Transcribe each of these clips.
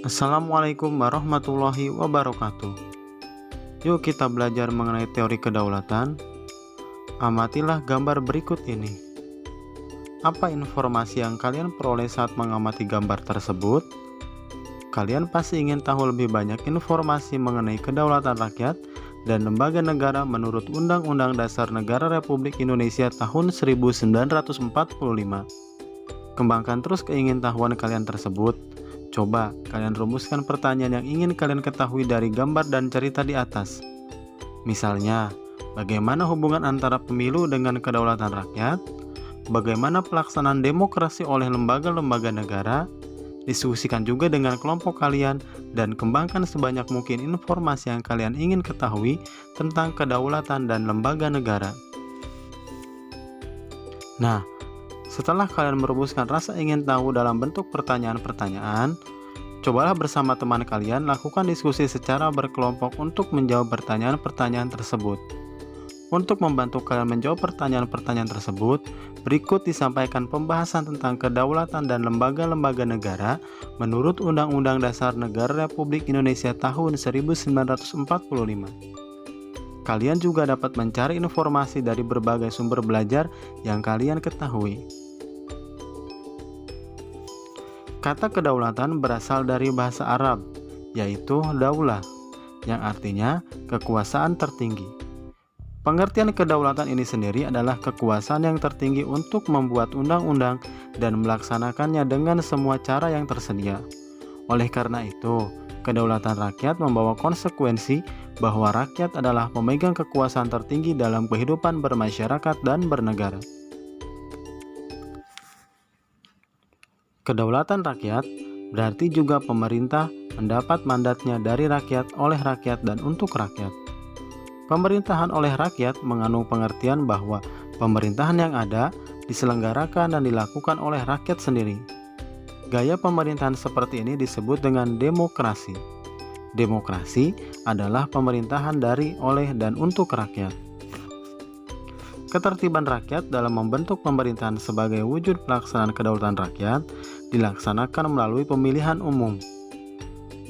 Assalamualaikum warahmatullahi wabarakatuh. Yuk kita belajar mengenai teori kedaulatan. Amatilah gambar berikut ini. Apa informasi yang kalian peroleh saat mengamati gambar tersebut? Kalian pasti ingin tahu lebih banyak informasi mengenai kedaulatan rakyat dan lembaga negara menurut Undang-Undang Dasar Negara Republik Indonesia tahun 1945. Kembangkan terus keingintahuan kalian tersebut. Coba kalian rumuskan pertanyaan yang ingin kalian ketahui dari gambar dan cerita di atas. Misalnya, bagaimana hubungan antara pemilu dengan kedaulatan rakyat? Bagaimana pelaksanaan demokrasi oleh lembaga-lembaga negara? Diskusikan juga dengan kelompok kalian dan kembangkan sebanyak mungkin informasi yang kalian ingin ketahui tentang kedaulatan dan lembaga negara. Nah, setelah kalian merumuskan rasa ingin tahu dalam bentuk pertanyaan-pertanyaan, cobalah bersama teman kalian lakukan diskusi secara berkelompok untuk menjawab pertanyaan-pertanyaan tersebut. Untuk membantu kalian menjawab pertanyaan-pertanyaan tersebut, berikut disampaikan pembahasan tentang kedaulatan dan lembaga-lembaga negara menurut Undang-Undang Dasar Negara Republik Indonesia tahun 1945. Kalian juga dapat mencari informasi dari berbagai sumber belajar yang kalian ketahui. Kata kedaulatan berasal dari bahasa Arab, yaitu daulah, yang artinya kekuasaan tertinggi. Pengertian kedaulatan ini sendiri adalah kekuasaan yang tertinggi untuk membuat undang-undang dan melaksanakannya dengan semua cara yang tersedia. Oleh karena itu, kedaulatan rakyat membawa konsekuensi bahwa rakyat adalah pemegang kekuasaan tertinggi dalam kehidupan bermasyarakat dan bernegara. Kedaulatan rakyat berarti juga pemerintah mendapat mandatnya dari rakyat, oleh rakyat, dan untuk rakyat. Pemerintahan oleh rakyat mengandung pengertian bahwa pemerintahan yang ada diselenggarakan dan dilakukan oleh rakyat sendiri. Gaya pemerintahan seperti ini disebut dengan demokrasi. Demokrasi adalah pemerintahan dari, oleh, dan untuk rakyat. Ketertiban rakyat dalam membentuk pemerintahan sebagai wujud pelaksanaan kedaulatan rakyat dilaksanakan melalui pemilihan umum.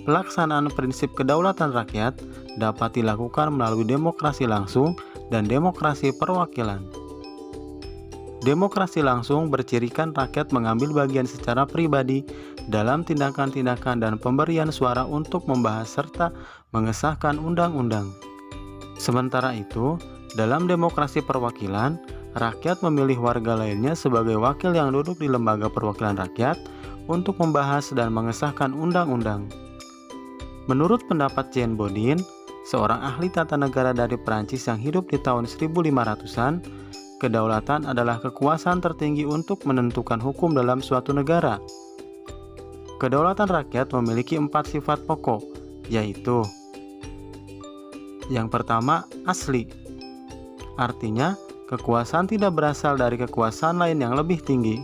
Pelaksanaan prinsip kedaulatan rakyat dapat dilakukan melalui demokrasi langsung dan demokrasi perwakilan. Demokrasi langsung bercirikan rakyat mengambil bagian secara pribadi dalam tindakan-tindakan dan pemberian suara untuk membahas serta mengesahkan undang-undang. Sementara itu, dalam demokrasi perwakilan, rakyat memilih warga lainnya sebagai wakil yang duduk di lembaga perwakilan rakyat untuk membahas dan mengesahkan undang-undang. Menurut pendapat Jean Bodin, seorang ahli tata negara dari Perancis yang hidup di tahun 1500-an, kedaulatan adalah kekuasaan tertinggi untuk menentukan hukum dalam suatu negara. Kedaulatan rakyat memiliki 4 sifat pokok, yaitu: yang pertama, asli. Artinya, kekuasaan tidak berasal dari kekuasaan lain yang lebih tinggi.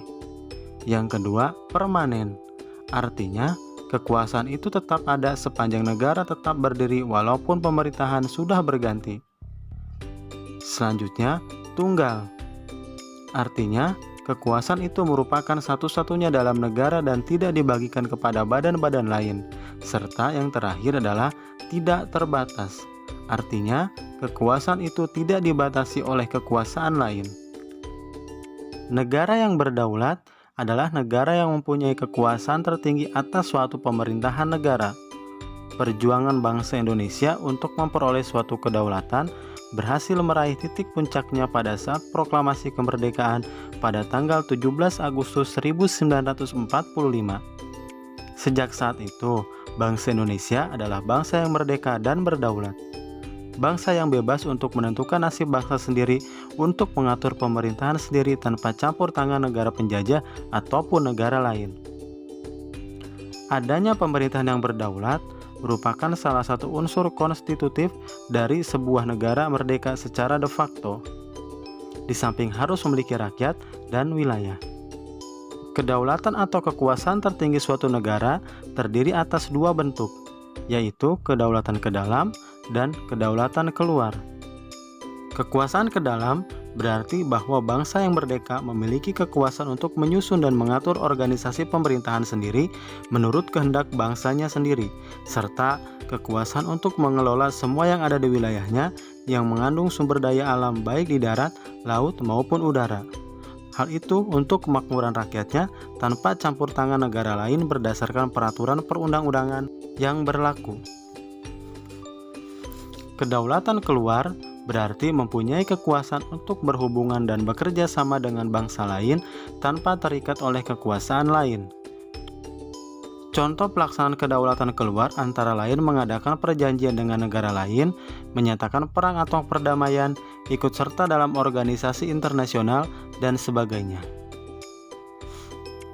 Yang kedua, permanen. Artinya, kekuasaan itu tetap ada sepanjang negara tetap berdiri walaupun pemerintahan sudah berganti. Selanjutnya, tunggal. Artinya, kekuasaan itu merupakan satu-satunya dalam negara dan tidak dibagikan kepada badan-badan lain. Serta yang terakhir adalah tidak terbatas. Artinya, kekuasaan itu tidak dibatasi oleh kekuasaan lain. Negara yang berdaulat adalah negara yang mempunyai kekuasaan tertinggi atas suatu pemerintahan negara. Perjuangan bangsa Indonesia untuk memperoleh suatu kedaulatan berhasil meraih titik puncaknya pada saat proklamasi kemerdekaan pada tanggal 17 Agustus 1945. Sejak saat itu, bangsa Indonesia adalah bangsa yang merdeka dan berdaulat. Bangsa yang bebas untuk menentukan nasib bangsa sendiri, untuk mengatur pemerintahan sendiri tanpa campur tangan negara penjajah ataupun negara lain. Adanya pemerintahan yang berdaulat merupakan salah satu unsur konstitutif dari sebuah negara merdeka secara de facto, di samping harus memiliki rakyat dan wilayah. Kedaulatan atau kekuasaan tertinggi suatu negara terdiri atas 2 bentuk, yaitu kedaulatan ke dalam dan kedaulatan keluar. Kekuasaan ke dalam berarti bahwa bangsa yang merdeka memiliki kekuasaan untuk menyusun dan mengatur organisasi pemerintahan sendiri menurut kehendak bangsanya sendiri, serta kekuasaan untuk mengelola semua yang ada di wilayahnya yang mengandung sumber daya alam baik di darat, laut maupun udara. Hal itu untuk kemakmuran rakyatnya tanpa campur tangan negara lain berdasarkan peraturan perundang-undangan yang berlaku. Kedaulatan keluar berarti mempunyai kekuasaan untuk berhubungan dan bekerja sama dengan bangsa lain tanpa terikat oleh kekuasaan lain. Contoh pelaksanaan kedaulatan keluar antara lain mengadakan perjanjian dengan negara lain, menyatakan perang atau perdamaian, ikut serta dalam organisasi internasional, dan sebagainya.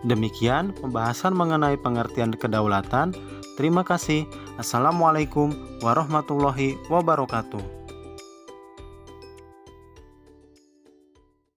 Demikian pembahasan mengenai pengertian kedaulatan. Terima kasih. Assalamualaikum warahmatullahi wabarakatuh.